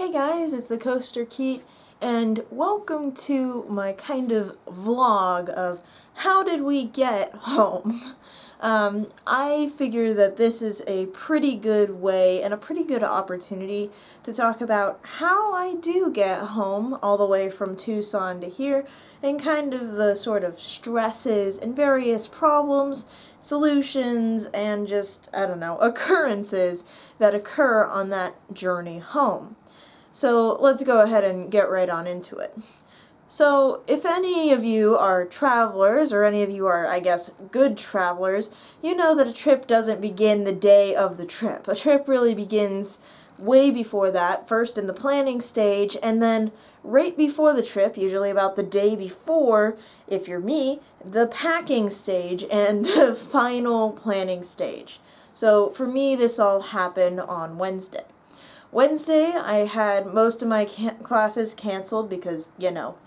Hey guys, it's the Coaster Keat, and welcome to my kind of vlog of how did we get home. I figure that this is a pretty good way and a pretty good opportunity to talk about how I do get home all the way from Tucson to here, and kind of the sort of stresses and various problems, solutions, and just, I don't know, occurrences that occur on that journey home. So let's go ahead and get right on into it. So if any of you are travelers, or any of you are, I guess, good travelers, you know that a trip doesn't begin the day of the trip. A trip really begins way before that, first in the planning stage, and then right before the trip, usually about the day before, if you're me, the packing stage and the final planning stage. So for me, this all happened on Wednesday. Wednesday, I had most of my classes canceled because,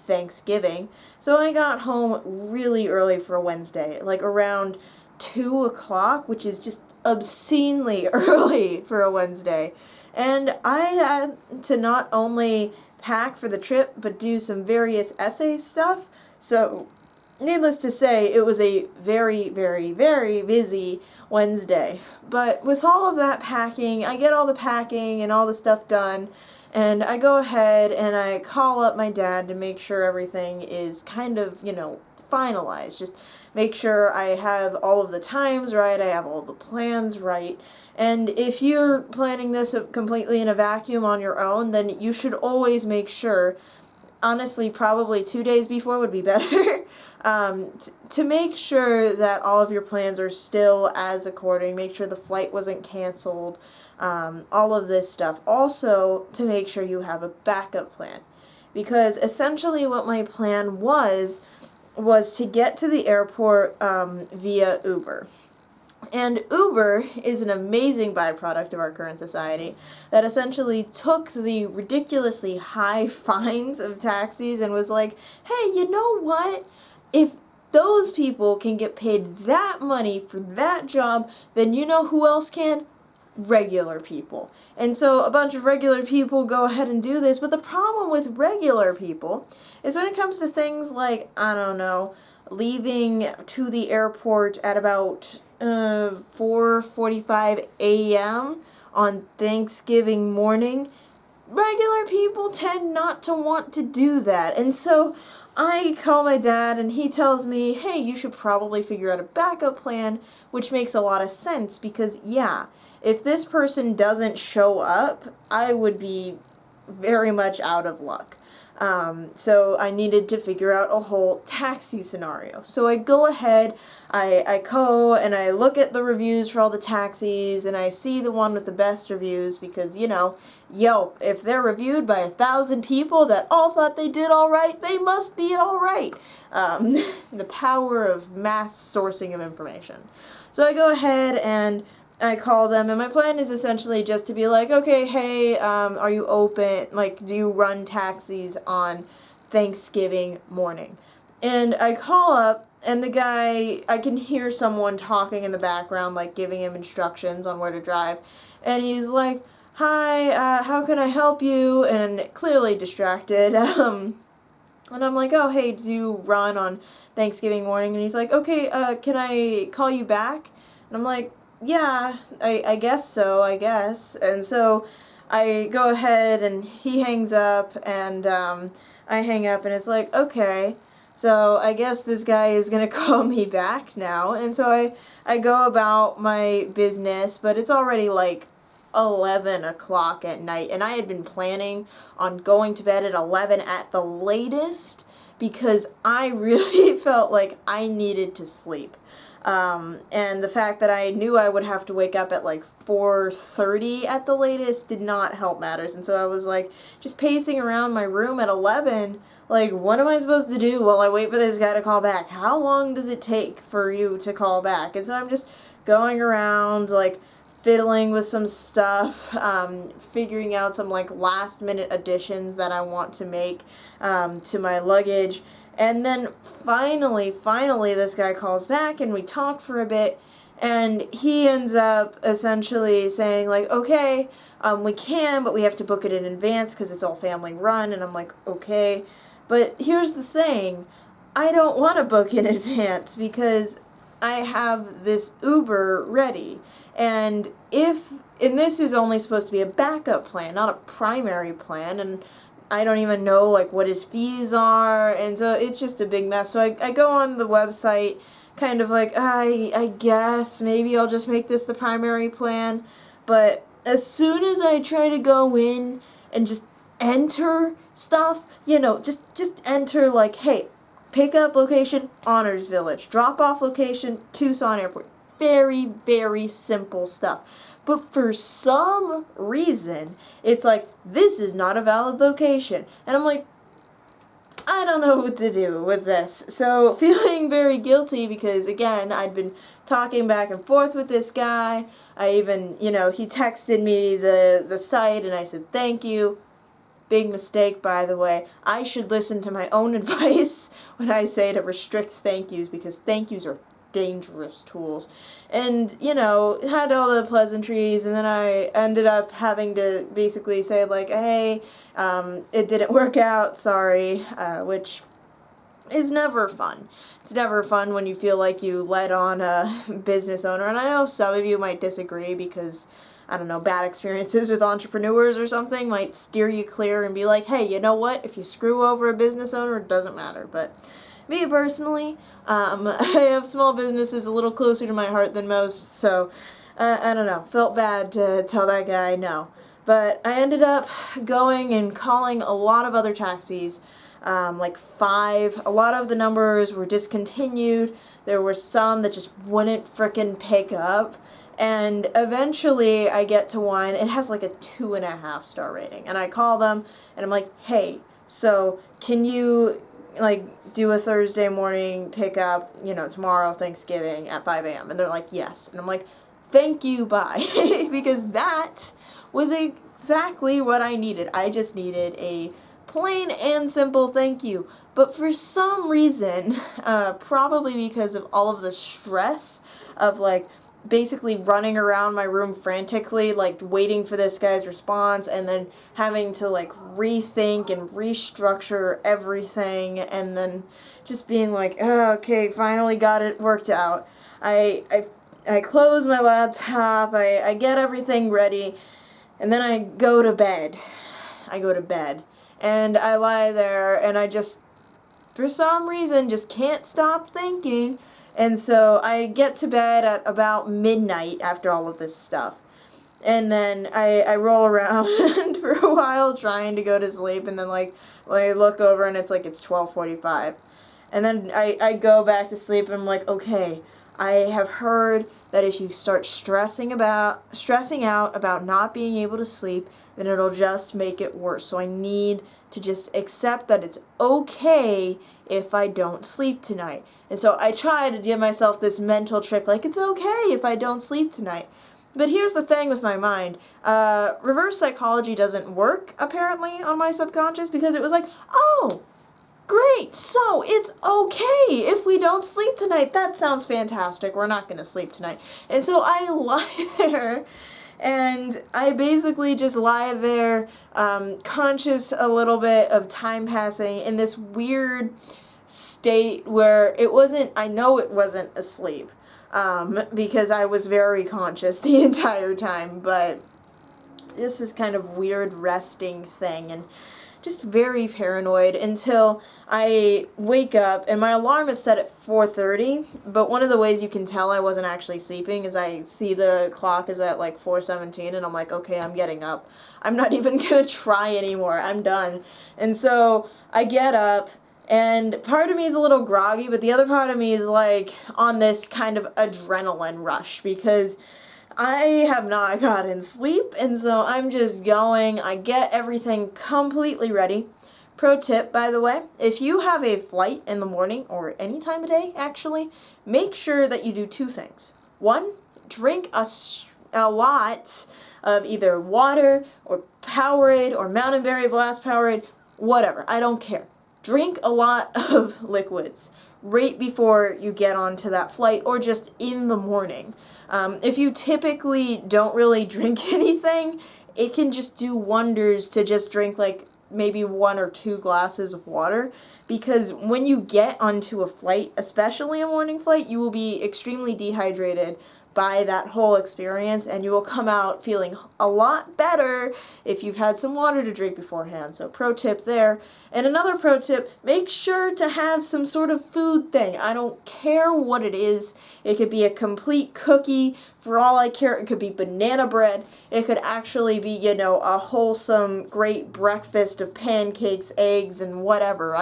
Thanksgiving. So I got home really early for a Wednesday, like around 2 o'clock, which is just obscenely early for a Wednesday. And I had to not only pack for the trip, but do some various essay stuff. So, needless to say, it was a very, very, very busy Wednesday. But with all of that packing, I get all the packing and all the stuff done, and I go ahead and I call up my dad to make sure everything is kind of, finalized. Just make sure I have all of the times right, I have all the plans right. And if you're planning this completely in a vacuum on your own, then you should always make sure, honestly, probably 2 days before would be better, to make sure that all of your plans are still as according, make sure the flight wasn't canceled, all of this stuff. Also, to make sure you have a backup plan. Because essentially what my plan was to get to the airport via Uber. And Uber is an amazing byproduct of our current society that essentially took the ridiculously high fines of taxis and was like, hey, you know what? If those people can get paid that money for that job, then you know who else can? Regular people. And so a bunch of regular people go ahead and do this, but the problem with regular people is when it comes to things like, I don't know, leaving to the airport at about 4:45 a.m. on Thanksgiving morning, regular people tend not to want to do that. And so I call my dad and he tells me, hey, you should probably figure out a backup plan, which makes a lot of sense because, yeah, if this person doesn't show up, I would be very much out of luck. So I needed to figure out a whole taxi scenario. So I go ahead, I go and I look at the reviews for all the taxis, and I see the one with the best reviews because, Yelp, if they're reviewed by 1,000 people that all thought they did all right, they must be all right. The power of mass sourcing of information. So I go ahead and I call them, and my plan is essentially just to be like, okay, hey, are you open? Like, do you run taxis on Thanksgiving morning? And I call up, and the guy, I can hear someone talking in the background, like giving him instructions on where to drive, and he's like, hi, how can I help you? And clearly distracted, and I'm like, oh, hey, do you run on Thanksgiving morning? And he's like, okay, can I call you back? And I'm like, yeah, I guess so, I guess. And so I go ahead and he hangs up, and I hang up, and it's like, okay, so I guess this guy is going to call me back now. And so I go about my business, but it's already like 11 o'clock at night, and I had been planning on going to bed at 11 at the latest because I really felt like I needed to sleep. And the fact that I knew I would have to wake up at like 4:30 at the latest did not help matters. And so I was like just pacing around my room at 11, like, what am I supposed to do while I wait for this guy to call back? How long does it take for you to call back? And so I'm just going around, like, fiddling with some stuff, figuring out some like last minute additions that I want to make to my luggage. And then finally, this guy calls back, and we talk for a bit, And he ends up essentially saying, like, okay, we can, but we have to book it in advance because it's all family run. And I'm like, okay. But here's the thing. I don't want to book in advance because I have this Uber ready. And this is only supposed to be a backup plan, not a primary plan. And I don't even know, like, what his fees are. And so it's just a big mess. So I go on the website kind of like, I guess maybe I'll just make this the primary plan. But as soon as I try to go in and just enter stuff, just enter like, hey, pickup location, Honors Village. Drop off location, Tucson Airport. Very, very simple stuff. But for some reason, it's like, this is not a valid location. And I'm like, I don't know what to do with this. So feeling very guilty because, again, I'd been talking back and forth with this guy. I even, he texted me the site and I said, thank you. Big mistake, by the way. I should listen to my own advice when I say to restrict thank yous because thank yous are dangerous tools. And, had all the pleasantries, and then I ended up having to basically say, like, hey, it didn't work out, sorry, which is never fun. It's never fun when you feel like you let on a business owner, and I know some of you might disagree because, I don't know, bad experiences with entrepreneurs or something might steer you clear and be like, hey, you know what, if you screw over a business owner, it doesn't matter, but me personally, I have small businesses a little closer to my heart than most, so I don't know, felt bad to tell that guy no. But I ended up going and calling a lot of other taxis, like 5. A lot of the numbers were discontinued. There were some that just wouldn't frickin' pick up. And eventually I get to one, it has like a 2.5 star rating. And I call them and I'm like, hey, so can you do a Thursday morning pickup, tomorrow, Thanksgiving at 5 a.m. And they're like, yes. And I'm like, thank you, bye. Because that was exactly what I needed. I just needed a plain and simple thank you. But for some reason, probably because of all of the stress of basically running around my room frantically, waiting for this guy's response, and then having to rethink and restructure everything, and then just being like, oh, okay, finally got it worked out. I close my laptop, I get everything ready, and then I go to bed. And I lie there, and I just, for some reason, just can't stop thinking. And so I get to bed at about midnight after all of this stuff. And then I roll around for a while trying to go to sleep, and then I look over and it's 12:45. And then I go back to sleep and I'm like, okay, I have heard that if you start stressing out about not being able to sleep, then it'll just make it worse. So I need to just accept that it's okay if I don't sleep tonight. And so I try to give myself this mental trick, it's okay if I don't sleep tonight. But here's the thing with my mind. Reverse psychology doesn't work, apparently, on my subconscious, because it was like, oh, great, so it's okay if we don't sleep tonight. That sounds fantastic. We're not going to sleep tonight. And so I lie there, and I basically just lie there, conscious a little bit of time passing in this weird state where I know it wasn't asleep, because I was very conscious the entire time, but just this kind of weird resting thing, and just very paranoid until I wake up, and my alarm is set at 4:30, but one of the ways you can tell I wasn't actually sleeping is I see the clock is at 4:17, and I'm like, okay, I'm getting up. I'm not even gonna try anymore. I'm done. And so I get up, and part of me is a little groggy, but the other part of me is on this kind of adrenaline rush because I have not gotten sleep, and so I'm just going. I get everything completely ready. Pro tip, by the way, if you have a flight in the morning or any time of day, actually, make sure that you do 2 things. 1, drink a lot of either water or Powerade or Mountain Berry Blast Powerade, whatever. I don't care. Drink a lot of liquids. right before you get onto that flight, or just in the morning. If you typically don't really drink anything, it can just do wonders to just drink like maybe 1 or 2 glasses of water, because when you get onto a flight, especially a morning flight, you will be extremely dehydrated by that whole experience, and you will come out feeling a lot better if you've had some water to drink beforehand. So pro tip there. And another pro tip, make sure to have some sort of food thing. I don't care what it is. It could be a complete cookie. For all I care, it could be banana bread. It could actually be, you know, a wholesome, great breakfast of pancakes, eggs, and whatever.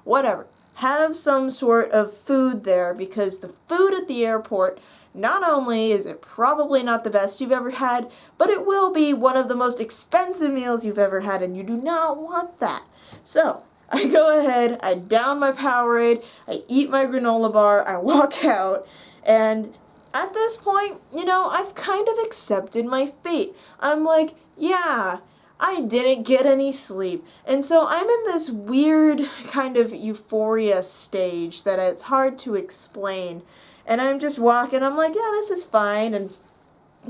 Whatever. Have some sort of food there, because the food at the airport, not only is it probably not the best you've ever had, but it will be one of the most expensive meals you've ever had, and you do not want that. So, I go ahead, I down my Powerade, I eat my granola bar, I walk out, and at this point, you know, I've kind of accepted my fate. I'm like, yeah, I didn't get any sleep. And so I'm in this weird kind of euphoria stage that it's hard to explain. And I'm just walking, I'm like, yeah, this is fine, and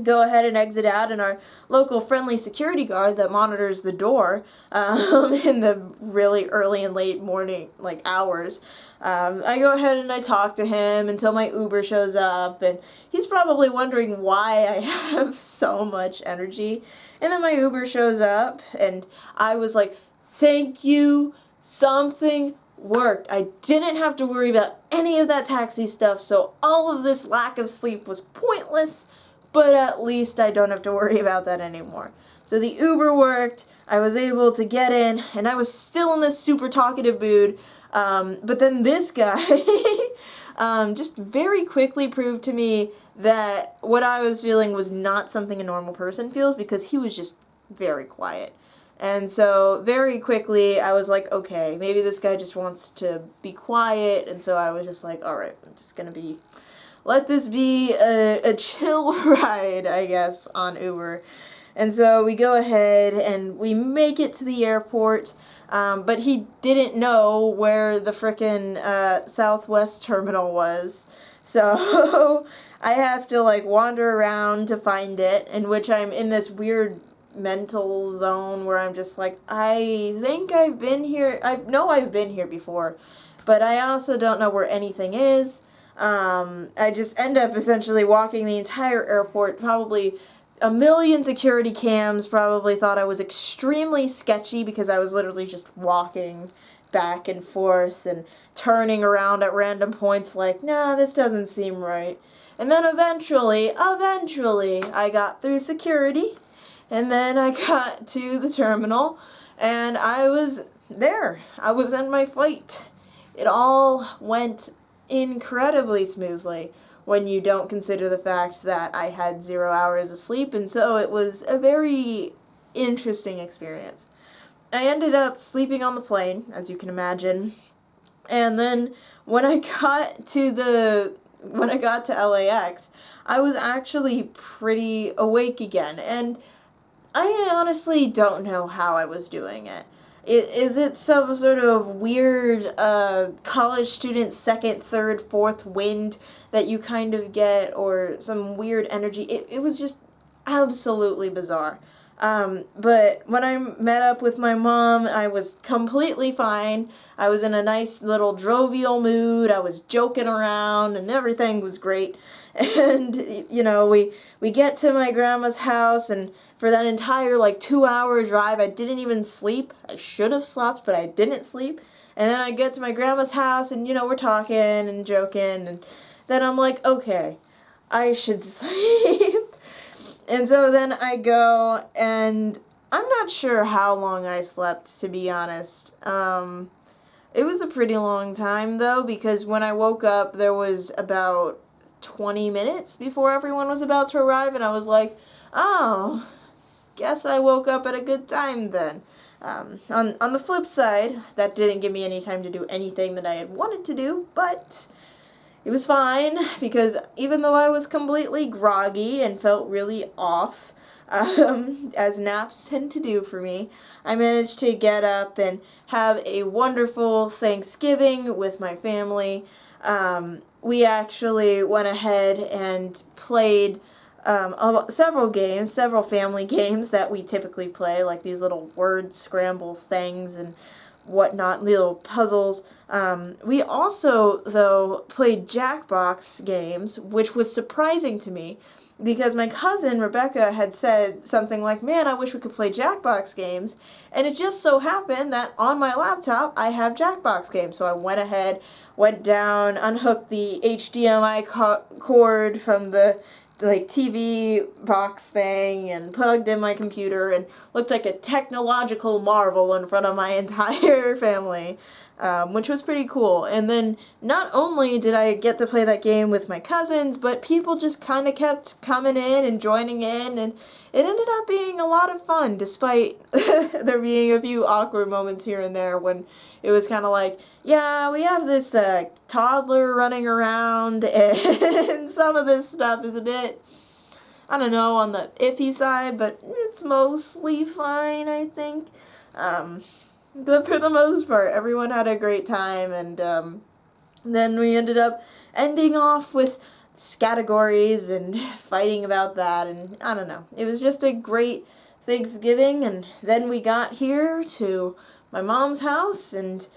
go ahead and exit out, and our local friendly security guard that monitors the door in the really early and late morning hours, I go ahead and I talk to him until my Uber shows up, and he's probably wondering why I have so much energy. And then my Uber shows up, and I was like, thank you, something worked. I didn't have to worry about any of that taxi stuff, so all of this lack of sleep was pointless, but at least I don't have to worry about that anymore. So the Uber worked, I was able to get in, and I was still in this super talkative mood, but then this guy just very quickly proved to me that what I was feeling was not something a normal person feels, because he was just very quiet. And so very quickly I was like, okay, maybe this guy just wants to be quiet, and so I was just like, alright, I'm just gonna let this be a chill ride, I guess, on Uber. And so we go ahead and we make it to the airport, but he didn't know where the frickin' Southwest terminal was. So I have to wander around to find it, in which I'm in this weird mental zone where I'm just like, I think I've been here. I know I've been here before, but I also don't know where anything is. I just end up essentially walking the entire airport. Probably a million security cams probably thought I was extremely sketchy, because I was literally just walking back and forth and turning around at random points like, nah, this doesn't seem right. And then eventually, I got through security, and then I got to the terminal, and I was there. I was in my flight. It all went incredibly smoothly when you don't consider the fact that I had 0 hours of sleep, and so it was a very interesting experience. I ended up sleeping on the plane, as you can imagine, and then when I got to LAX, I was actually pretty awake again, and I honestly don't know how I was doing it. Is it some sort of weird college student second, third, fourth wind that you kind of get, or some weird energy? It was just absolutely bizarre. But when I met up with my mom, I was completely fine. I was in a nice little jovial mood. I was joking around, and everything was great. And, you know, we get to my grandma's house, and for that entire 2-hour drive, I didn't even sleep. I should have slept, but I didn't sleep. And then I get to my grandma's house, and, we're talking and joking, and then I'm like, okay, I should sleep. And so then I go, and I'm not sure how long I slept, to be honest. It was a pretty long time, though, because when I woke up, there was about 20 minutes before everyone was about to arrive, and I was like, oh, guess I woke up at a good time then. On the flip side, that didn't give me any time to do anything that I had wanted to do, but it was fine, because even though I was completely groggy and felt really off, as naps tend to do for me, I managed to get up and have a wonderful Thanksgiving with my family. We actually went ahead and played several family games that we typically play, like these little word scramble things and whatnot, little puzzles. We also, though, played Jackbox games, which was surprising to me, because my cousin Rebecca had said something like, "Man, I wish we could play Jackbox games," and it just so happened that on my laptop I have Jackbox games, so I went ahead, went down, unhooked the HDMI cord from the TV box thing and plugged in my computer and looked like a technological marvel in front of my entire family, which was pretty cool. And then not only did I get to play that game with my cousins, but people just kind of kept coming in and joining in, and it ended up being a lot of fun, despite there being a few awkward moments here and there when it was kind of like, yeah, we have this toddler running around, and some of this stuff is a bit, I don't know, on the iffy side, but it's mostly fine, I think. But for the most part, everyone had a great time, and then we ended up ending off with categories and fighting about that, and I don't know. It was just a great Thanksgiving, and then we got here to my mom's house, and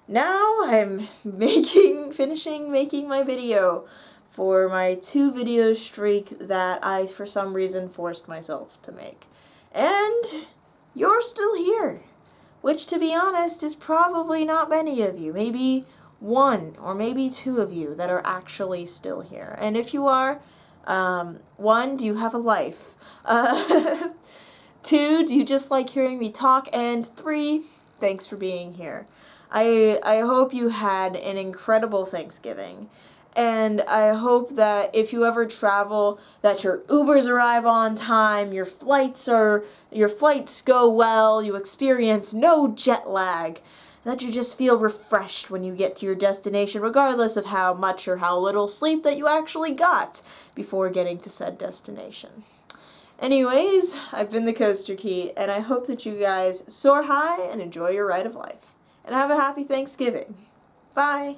now I'm finishing making my video for my 2-video streak that I, for some reason, forced myself to make. And you're still here, which, to be honest, is probably not many of you. Maybe 1 or maybe 2 of you that are actually still here. And if you are, 1, do you have a life? 2, do you just like hearing me talk? And 3, thanks for being here. I hope you had an incredible Thanksgiving, and I hope that if you ever travel, that your Ubers arrive on time, your flights go well, you experience no jet lag, that you just feel refreshed when you get to your destination, regardless of how much or how little sleep that you actually got before getting to said destination. Anyways, I've been the Coaster Key, and I hope that you guys soar high and enjoy your ride of life. And have a happy Thanksgiving. Bye!